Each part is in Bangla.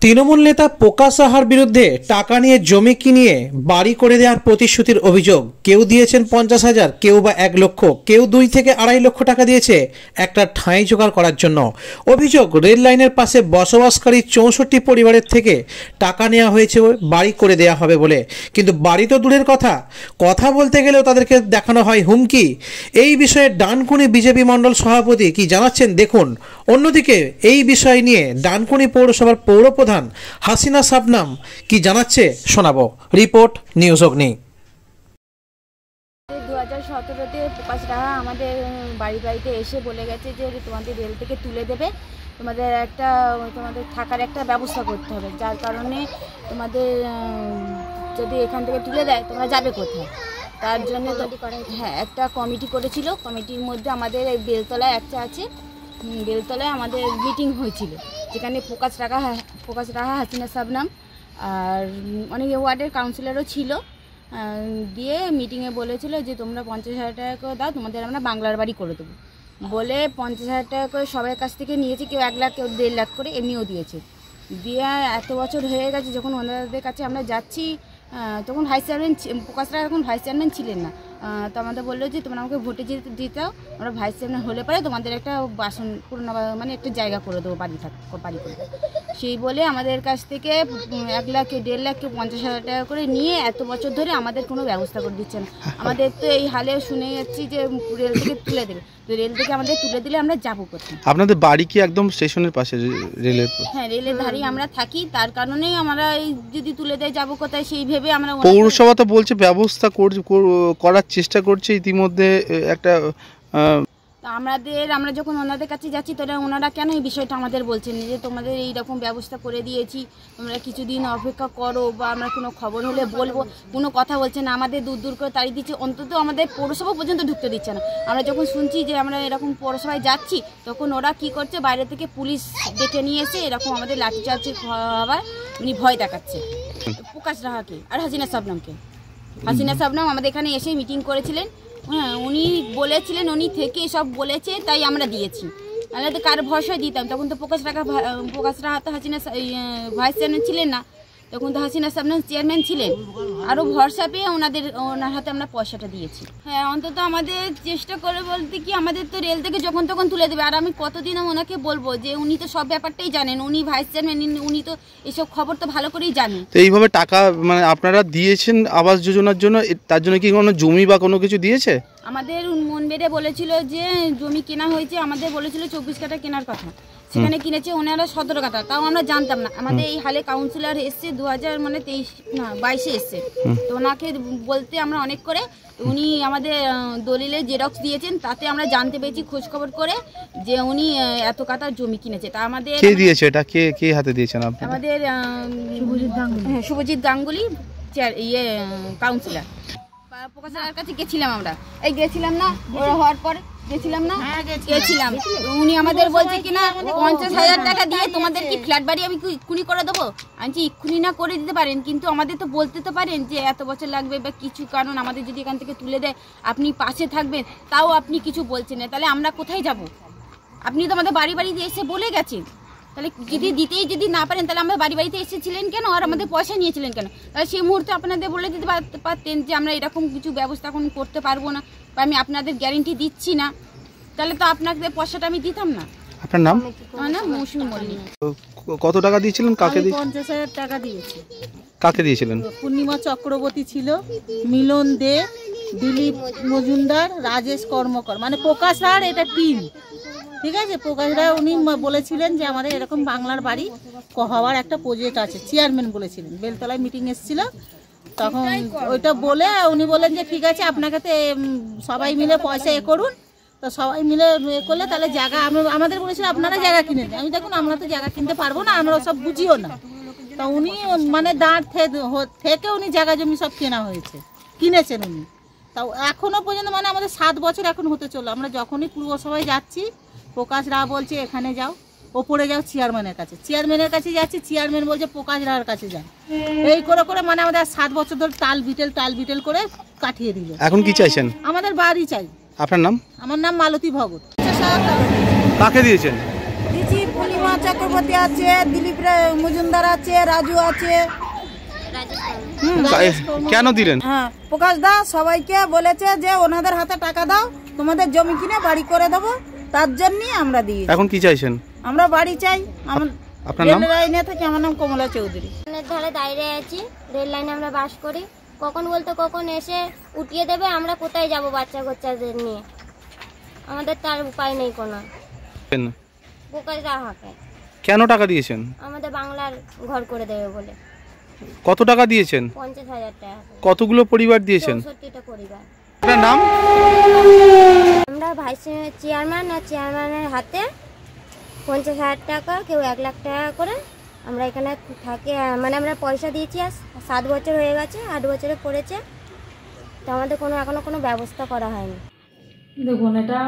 তৃণমূল নেতা প্রকাশ সাহার বিরুদ্ধে টাকা নিয়ে জমি কিনিয়ে বাড়ি করে দেওয়ার প্রতিশ্রুতির অভিযোগ। কেউ দিয়েছেন 50,000, কেউ বা 1 লক্ষ, কেউ 2 থেকে 2.5 লক্ষ টাকা দিয়েছে একটা ঠাঁই জোগাড় করার জন্য। অভিযোগ, রেল লাইনের পাশে বসবাসকারী 64 পরিবারের থেকে টাকা নেওয়া হয়েছে বাড়ি করে দেওয়া হবে বলে। কিন্তু বাড়ি তো দূরের কথা বলতে গেলেও তাদেরকে দেখানো হয় হুমকি। এই বিষয়ে ডানকুনি বিজেপি মণ্ডল সভাপতি কি জানাচ্ছেন দেখুন। অন্যদিকে এই বিষয় নিয়ে ডানকুনি পৌরসভার পৌরপ্রধান হাসিনা শাবনাম কি জানাচ্ছে শোনাবো। রিপোর্ট নিউজ অগ্নি। 2017-তে প্রকাশ রাহা আমাদের বাড়িতে এসে বলে গেছে যে তোমাদের রেল থেকে তুলে দেবে, তোমাদের থাকার একটা ব্যবস্থা করতে হবে, যার কারণে তোমাদের যদি এখান থেকে তুলে দেয় তোমরা যাবে কোথায়। তার জন্য একটা কমিটি করেছিল। কমিটির মধ্যে আমাদের বেলতলায় একটা আছে, বেলতলায় আমাদের মিটিং হয়েছিল, যেখানে প্রকাশ রাহা, হাসিনা শাবনাম আর অনেক ওয়ার্ডের কাউন্সিলরও ছিল। দিয়ে মিটিংয়ে বলেছিল যে তোমরা 50,000 টাকা করে দাও, তোমাদের আমরা বাংলার বাড়ি করে দেবো বলে 50,000 টাকা করে সবার কাছ থেকে নিয়েছে। কেউ 1 লাখ, কেউ 1.5 লাখ করে এমনিও দিয়েছে। দিয়ে এত বছর হয়ে গেছে, যখন ওনাদের কাছে আমরা যাচ্ছি তখন প্রকাশ রাহা এখন ভাইস চেয়ারম্যান ছিলেন না। তো আমাদের বললো যে তোমরা আমাকে ভোটে দিতে দাও, আমরা ভাইস চেয়ারম্যান হলে পরে তোমাদের একটা বাসন পুরোনো মানে একটা জায়গা করে দেবো, বাড়ি করে দেবো। সেই বলে আমাদের কাছ থেকে 1 লাখ, কেউ 1.5 লাখ, কেউ 50,000 টাকা করে নিয়ে এত বছর ধরে আমাদের কোনো ব্যবস্থা করে দিচ্ছে না। আমাদের তো এই হালে শুনে যাচ্ছি যে রেল থেকে তুলে দেবে, তো রেল থেকে আমাদের তুলে দিলে আমরা যাবো কোথায়? আপনাদের বাড়ি কি একদম স্টেশনের পাশে রেলের? হ্যাঁ, রেলের ধারেই আমরা থাকি, তার কারণেই আমরা যদি তুলে দেয় যাবো কোথায় সেই ভেবে আমরা। পৌরসভা তো বলছে ব্যবস্থা করার চেষ্টা করছে ইতিমধ্যে একটা। আমরা যখন ওনাদের কাছে যাচ্ছি তো ওনারা কেন এই বিষয়টা আমাদের বলছেন যে তোমাদের এইরকম ব্যবস্থা করে দিয়েছি, তোমরা কিছুদিন অপেক্ষা করো, বা আমরা কোনো খবর হলে বলবো। কোনো কথা বলছে না, আমাদের দূর করে তাড়িয়ে দিচ্ছে, অন্তত আমাদের পৌরসভা পর্যন্ত ঢুকতে দিচ্ছে না। আমরা যখন শুনছি যে আমরা এরকম পৌরসভায় যাচ্ছি, তখন ওরা কি করছে, বাইরে থেকে পুলিশ ডেকে নিয়ে এসে এরকম আমাদের লাঠিচার্জ হওয়ার ভয় দেখাচ্ছে প্রকাশ রাহাকে আর হাসিনা শাবনামকে। হাসিনা শাবনাম আমাদের এখানে এসে মিটিং করেছিলেন। হ্যাঁ, উনি বলেছিলেন, উনি থেকে সব বলেছে, তাই আমরা দিয়েছি। আমরা তো কার ভরসায় দিতাম? তখন তো প্রকাশ রাহা তো হাসিনা ভাইস চেয়ারম্যান ছিলেন না, তখন তো হাসিনা শাবনাম চেয়ারম্যান ছিলেন। আরও ভরসা পেয়ে ওনার হাতে আমরা পয়সাটা দিয়েছি। হ্যাঁ, অন্তত আমাদের চেষ্টা করে বলতে কি, আমাদের তো রেল থেকে যখন তখন তুলে দেবে। আর আমি কতদিন ওনাকে বলবো যে উনি তো সব ব্যাপারটাই জানেন, উনি ভাইস চেয়ারম্যান, উনি তো এসব খবর তো ভালো করেই জানেন। তো এইভাবে টাকা মানে আপনারা দিয়েছেন আবাস যোজনার জন্য, তার জন্য কি কোনো জমি বা কোনো কিছু দিয়েছে? আমাদের মন বেড়ে বলেছিল যে জমি কেনা হয়েছে, আমাদের বলেছিল 24 কাঠা কেনার কথা, সেখানে কিনেছে ওনারা 17 কাঠা, তাও আমরা জানতাম না। আমাদের এই হালে কাউন্সিলর এসছে 2022-এ এসছে, তো ওনাকে বলতে আমরা অনেক করে, উনি আমাদের দলিলে জেরক্স দিয়েছেন, তাতে আমরা জানতে পেরেছি খোঁজ খবর করে যে উনি এত কাঠা জমি কিনেছে। তা আমাদের কে দিয়েছে এটা? কে হাতে দিয়েছেন আপনারা? আমাদের শুভজিৎ গাঙ্গুলি কাউন্সিলর। প্রকাশ রাহার কাছে গেছিলাম আমরা, গেছিলাম না, ওরা হওয়ার পর গেছিলাম। উনি আমাদের বলছে কিনা 50,000 টাকা দিয়ে তোমাদের কি ফ্ল্যাট বাড়ি আমি এক্ষুনি করে দেবো। আমি এক্ষুনি না করে দিতে পারেন, কিন্তু আমাদের তো বলতে তো পারেন যে এত বছর লাগবে বা কিছু কারণ, আমাদের যদি এখান থেকে তুলে দেয় আপনি পাশে থাকবেন, তাও আপনি কিছু বলছেন না, তাহলে আমরা কোথায় যাব? আপনি তো আমাদের বাড়িতে এসে বলে গেছেন, তাহলে যদি না পারেন তাহলে আমরা বাড়িতে এসেছিলেন কেন, আর আমাদের পয়সা নিয়েছিলেন কেন? তাহলে সেই মুহূর্তে আপনাদের বলে দিতে পারতেন যে আমরা এরকম কিছু ব্যবস্থা এখন করতে পারবো না, বা আমি আপনাদের গ্যারেন্টি দিচ্ছি না, তাহলে তো আপনাদের পয়সাটা আমি দিতাম না। আপনার নাম? আমার নাম মৌসুমী মল্লিক। কত টাকা দিয়েছিলেন? কাকে? 50,000 টাকা দিয়েছি। কাকে দিয়েছিলেন? পূর্ণিমা চক্রবর্তী ছিল, মিলন দে, দিলীপ মজুমদার, রাজেশ কর্মকর, মানে প্রকাশ রাহার এটা টিম। ঠিক আছে, প্রকাশ রাহা উনি বলেছিলেন যে আমাদের এরকম বাংলার বাড়ি হওয়ার একটা প্রজেক্ট আছে, চেয়ারম্যান বলেছিলেন, বেলতলায় মিটিং এসেছিল, তখন ওইটা বলে উনি বলেন যে ঠিক আছে আপনাকে তো সবাই মিলে পয়সা করুন। তো সবাই মিলে করলে তাহলে জায়গা আমাদের বলেছিল আপনারা জায়গা কিনে দেন। আমি দেখুন আমরা তো জায়গা কিনতে পারবো না, আমরা সব বুঝিও না। তা উনি মানে দাঁড় থেকে উনি জায়গা জমি সব কিনেছেন উনি। তাও এখনো পর্যন্ত মানে আমাদের 7 বছর এখন হতে চললো। আমরা যখনই পূর্বসভায় যাচ্ছি প্রকাশ রাহা বলছে এখানে যাও, ওপরে যাও চেয়ারম্যানের কাছে যাচ্ছি, চেয়ারম্যান বলছে প্রকাশ রাহার কাছে যাও। এই করে মানে আমাদের 7 বছর ধরে টাল বিটেল করে কাটিয়ে দিল। এখন কি চাইছেন? আমাদের বাড়ি চাই। আপনার নাম? আমার নাম মালতী ভগত। কাকে দিয়েছেন? দিচ্ছি পূর্ণিমা চক্রবর্তী আছে, দিলীপ মজুমদার আছে, রাজু আছে। কেন দিলেন? হ্যাঁ, প্রকাশ দা সবাইকে বলেছে যে ওনাদের হাতে টাকা দাও, তোমাদের জমি কিনে বাড়ি করে দেবো, তার জন্যই আমরা দিই। এখন কি চাইছেন? আমরা বাড়ি চাই। আপনার নাম? রেল লাইনে থাকি, আমার নাম কমলা চৌধুরী। ধারে দাঁড়িয়ে আছি, রেল লাইনে আমরা বাস করি। কখন বলতে কখন এসে উঠিয়ে দেবে, আমরা কোথায় যাব বাচ্চা কাচ্চাদের নিয়ে? আমাদের তার উপায় নেই কোনো। প্রকাশদা হাঁকে। কেন টাকা দিয়েছেন? আমাদের বাংলার ঘর করে দেবে বলে। কত টাকা দিয়েছেন? 50,000 টাকা। কতগুলো পরিবার দিয়েছেন? 64টা পরিবার। আপনার নাম? আমরা ভাইস চেয়ারম্যান আর চেয়ারম্যানের হাতে 50,000 টাকা, কেউ 1 লাখ টাকা করে আমরা এখানে থাকি। মানে আমরা পয়সা দিয়েছি, আর 7 বছর হয়ে গেছে, 8 বছরে পড়েছে, তো আমাদের এখনো কোনো ব্যবস্থা করা হয়নি। দেখুন, এটা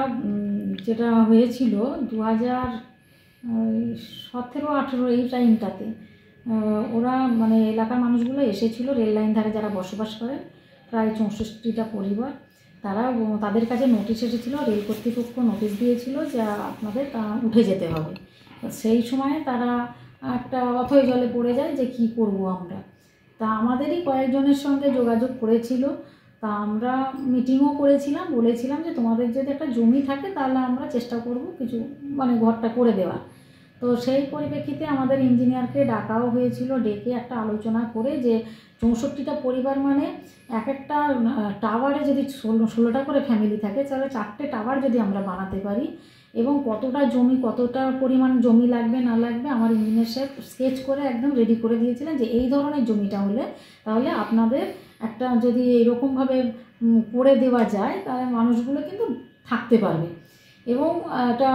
যেটা হয়েছিল 2017-18 এই টাইমটাতে ওরা মানে এলাকার মানুষগুলো এসেছিল, রেল লাইন ধারে যারা বসবাস করেন প্রায় 64টা পরিবার, তারা তাদের কাছে নোটিশ এসেছিল, রেল কর্তৃপক্ষ নোটিশ দিয়েছিল যে আপনাদের উঠে যেতে হবে। সেই সময় তারা একটা অথৈ জলে পড়ে যায় যে কি করব আমরা। তা আমাদেরই কয়েকজনের সঙ্গে যোগাযোগ করেছিল, তা আমরা মিটিংও করেছিলাম, বলেছিলাম যে তোমাদের যদি একটা জমি থাকে তাহলে আমরা চেষ্টা করব কিছু মানে ঘরটা করে দেওয়া। তো সেই পরিপ্রেক্ষিতে আমাদের ইঞ্জিনিয়ারকে ডাকাও হয়েছিল, ডেকে একটা আলোচনা করে যে 64টা পরিবার মানে এক একটা টাওয়ারে যদি 16টা করে ফ্যামিলি থাকে, তাহলে 4টে টাওয়ার যদি আমরা বানাতে পারি, এবং কতটা জমি, কতটা পরিমাণ জমি লাগবে না লাগবে আমার ইঞ্জিনিয়ার সাহেব স্কেচ করে একদম রেডি করে দিয়েছিলেন যে এই ধরনের জমিটা হলে তাহলে আপনাদের একটা যদি এরকমভাবে করে দেওয়া যায় তাহলে মানুষগুলো কিন্তু থাকতে পারবে এবং একটা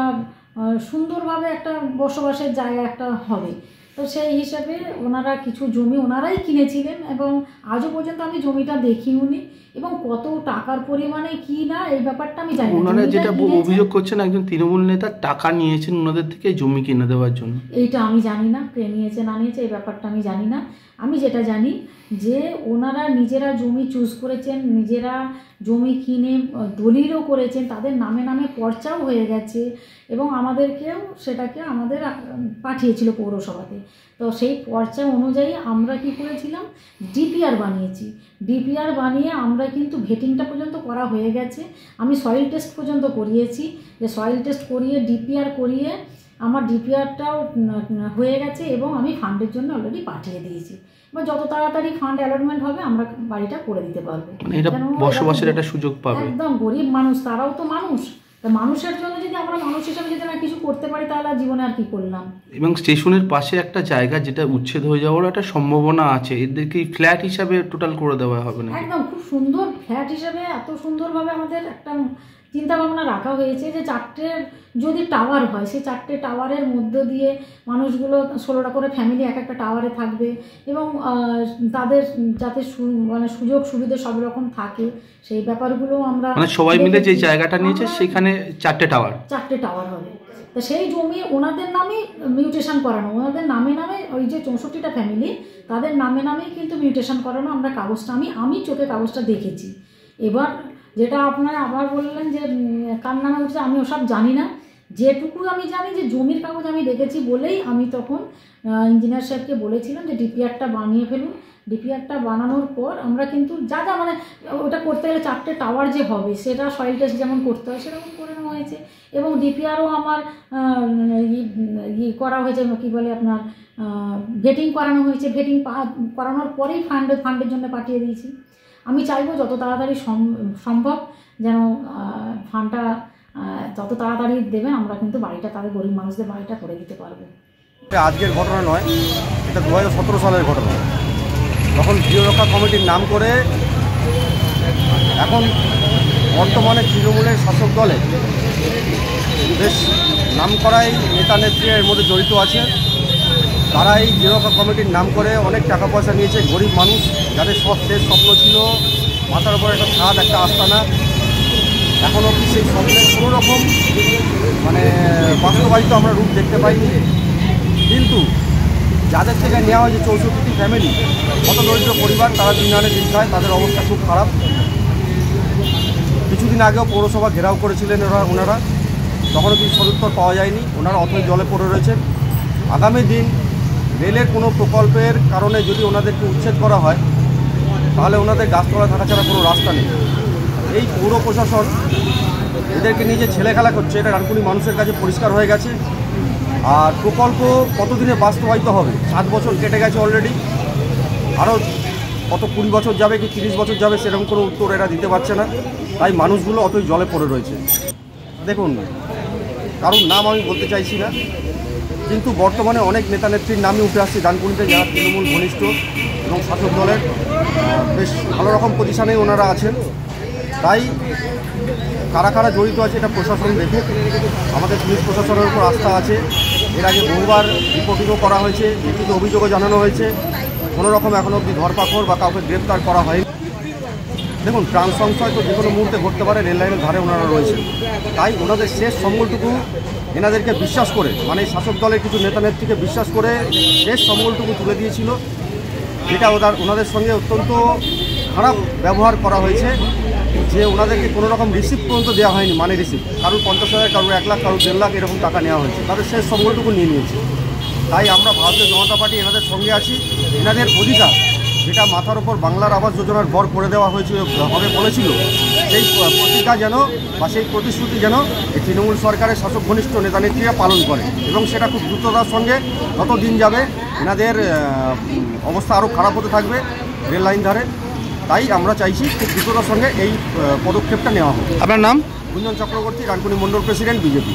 সুন্দরভাবে একটা বসবাসের জায়গা একটা হবে। তো সেই হিসাবে ওনারা কিছু জমি ওনারাই কিনেছিলেন এবং আজও পর্যন্ত আমি জমিটা দেখিওনি, এবং কত টাকার পরিমাণে কি না এই ব্যাপারটা আমি জানি না। ওনারা যেটা অভিযোগ করছেন একজন তৃণমূল নেতা টাকা নিয়েছেন ওনাদের থেকে জমি কিনে দেওয়ার জন্য, এইটা আমি জানি না, কে নিয়েছে না নিয়েছে এই ব্যাপারটা আমি জানি না। আমি যেটা জানি যে ওনারা নিজেরা জমি চুজ করেছেন, নিজেরা জমি কিনে দলিলও করেছেন, তাদের নামে নামে পর্চাও হয়ে গেছে এবং আমাদেরকেও সেটাকে আমাদের পাঠিয়েছিল পৌরসভাতে। তো সেই পর্চা অনুযায়ী আমরা কি করেছিলাম, ডিপিআর বানিয়েছি। ডিপিআর বানিয়ে আমরা কিন্তু ভেটিংটা পর্যন্ত করা হয়ে গেছে, আমি সয়েল টেস্ট পর্যন্ত করিয়েছি, যে সয়েল টেস্ট করিয়ে ডিপিআর করিয়ে আমার ডিপিআরটাও হয়ে গেছে এবং আমি ফান্ডের জন্য অলরেডি পাঠিয়ে দিয়েছি। বা যত তাড়াতাড়ি ফান্ড অ্যালটমেন্ট হবে আমরা বাড়িটা করে দিতে পারবো। এটা বসবাসের একটা সুযোগ পাবে। একদম গরিব মানুষ, তারাও তো মানুষ, তা মানুষের জন্য যদি আমরা মানুষ হিসাবে যদি না কিছু করতে পারি তাহলে জীবনে আর কি করলাম। এবং স্টেশনের পাশে একটা জায়গা যেটা উচ্ছেদ হয়ে যাওয়ার একটা সম্ভাবনা আছে, এদেরকে ফ্ল্যাট হিসাবে টোটাল করে দেওয়া হবে না? একদম খুব সুন্দর ফ্ল্যাট হিসাবে এত সুন্দরভাবে আমাদের একটা চিন্তা ভাবনা রাখা হয়েছে যে 4টে যদি টাওয়ার হয়, সেই 4টে টাওয়ারের মধ্য দিয়ে মানুষগুলো 16টা করে ফ্যামিলি এক একটা টাওয়ারে থাকবে এবং তাদের যাতে মানে সুযোগ সুবিধা সব রকম থাকে সেই ব্যাপারগুলো আমরা মানে সবাই মিলে যে জায়গাটা নিয়েছে সেখানে 4টে টাওয়ার হবে। তো সেই জমি ওনাদের নামে মিউটেশন করানো, ওনাদের নামে নামে ওই যে 64টা ফ্যামিলি তাদের নামে নামেই কিন্তু মিউটেশন করানো। আমরা কাগজটা আমি চোখে কাগজটা দেখেছি। এবার যেটা আপনারা আবার বললেন যে কার নামে উঠছে, আমি ওসব জানি না, যেটুকু আমি জানি যে জমির কাগজ আমি দেখেছি বলেই আমি তখন ইঞ্জিনিয়ার সাহেবকে বলেছিলাম যে ডিপিআরটা বানিয়ে ফেলুন। ডিপিআরটা বানানোর পর আমরা কিন্তু যা যা মানে ওটা করতে গেলে 4টে টাওয়ার যে হবে সেটা সয়েল টেস্ট যেমন করতে হয় সেরকম করে নেওয়া হয়েছে এবং ডিপিআরও আমার করা হয়েছে, কী বলে আপনার ভেটিং করানো হয়েছে। ভেটিং করানোর পরেই ফান্ডের জন্য পাঠিয়ে দিয়েছি। আমি চাইবো যত তাড়াতাড়ি সম্ভব যেন ফান্ডটা যত তাড়াতাড়ি দেবেন, আমরা কিন্তু বাড়িটা তাদের গরিব মানুষদের বাড়িটা করে দিতে পারবো। আজকের ঘটনা নয়, এটা 2017 সালের ঘটনা। তখন গৃহরক্ষা কমিটির নাম করে এখন বর্তমানে তৃণমূলের শাসক দলে বেশ নাম করাই নেতা নেত্রী এর মধ্যে জড়িত আছে। তারা এই গৃহরক্ষা কমিটির নাম করে অনেক টাকা পয়সা নিয়েছে। গরিব মানুষ যাদের শেষ স্বপ্ন ছিল মাথার উপর একটা ছাদ, একটা আস্তানা, এখনও অবধি সেই স্বপ্নের কোনো রকম মানে বাস্তবায়িত আমরা রূপ দেখতে পাইনি। কিন্তু যাদের থেকে নেওয়া হয়েছে 64টি ফ্যামিলি, কত দরিদ্র পরিবার, তারা দিন আনে দিন খায়, তাদের অবস্থা খুব খারাপ। কিছুদিন আগেও পৌরসভা ঘেরাও করেছিলেন ওনারা, তখনও কিছু সদুত্তর পাওয়া যায়নি। ওনারা অথই জলে পড়ে রয়েছেন। আগামী দিন রেলের কোনো প্রকল্পের কারণে যদি ওনাদেরকে উচ্ছেদ করা হয় তাহলে ওনাদের গাছতলা থাকা ছাড়া কোনো রাস্তা নেই। এই পৌর প্রশাসন এদেরকে নিয়ে যে ছেলে খেলা করছে এটা ডানকুনি মানুষের কাছে পরিষ্কার হয়ে গেছে। আর প্রকল্প কতদিনে বাস্তবায়িত হবে? 7 বছর কেটে গেছে অলরেডি, আরও কত 20 বছর যাবে কি 30 বছর যাবে সেরকম কোনো উত্তর এরা দিতে পারছে না। তাই মানুষগুলো অতই জলে পড়ে রয়েছে। দেখুন, কারোর নাম আমি বলতে চাইছি না, কিন্তু বর্তমানে অনেক নেতা নেত্রীর নামই উঠে আসছে ডানকুনিতে, যারা তৃণমূল ঘনিষ্ঠ এবং শাসক দলের বেশ ভালো রকম পজিশানে ওনারা আছেন। তাই কারা কারা জড়িত আছে এটা প্রশাসন দেখুক। আমাদের পুলিশ প্রশাসনের উপর আস্থা আছে। এর আগে বহুবার রিপোর্টিংও করা হয়েছে, লিখিত অভিযোগও জানানো হয়েছে, কোনো রকম এখনও অবধি ধরপাকড় বা কাউকে গ্রেপ্তার করা হয়নি। দেখুন, প্রাণ সংশয় তো যে কোনো মুহূর্তে ঘটতে পারে, রেল লাইনের ধারে ওনারা রয়েছে। তাই ওনাদের শেষ সম্বলটুকু এনাদেরকে বিশ্বাস করে, মানে শাসক দলের কিছু নেতা নেত্রীকে বিশ্বাস করে শেষ সম্বলটুকু তুলে দিয়েছিল, যেটা ওনাদের সঙ্গে অত্যন্ত খারাপ ব্যবহার করা হয়েছে। যে ওনাদেরকে কোনো রকম রিসিপ্ট পর্যন্ত দেওয়া হয়নি, মানে রিসিপ্ট। কারোর 50,000, কারোর 1 লাখ, কারোর 1.5 লাখ এরকম টাকা নেওয়া হয়েছে, তাদের শেষ সম্বলটুকু নিয়ে নিয়েছে। তাই আমরা ভারতীয় জনতা পার্টি এনাদের সঙ্গে আছি। এনাদের অধিকার, যেটা মাথার ওপর বাংলার আবাস যোজনার বর করে দেওয়া হয়েছিল হবে বলেছিল, সেই প্রতিজ্ঞা যেন বা সেই প্রতিশ্রুতি যেন এই তৃণমূল সরকারের শাসক ঘনিষ্ঠ নেতা নেত্রীরা পালন করে, এবং সেটা খুব দ্রুততার সঙ্গে যত দিন যাবে এনাদের অবস্থা আরও খারাপ হতে থাকবে রেল লাইন ধারে। তাই আমরা চাইছি খুব দ্রুততার সঙ্গে এই পদক্ষেপটা নেওয়া হোক। আপনার নাম? গুঞ্জন চক্রবর্তী, ডানকুনি মণ্ডল প্রেসিডেন্ট, বিজেপি।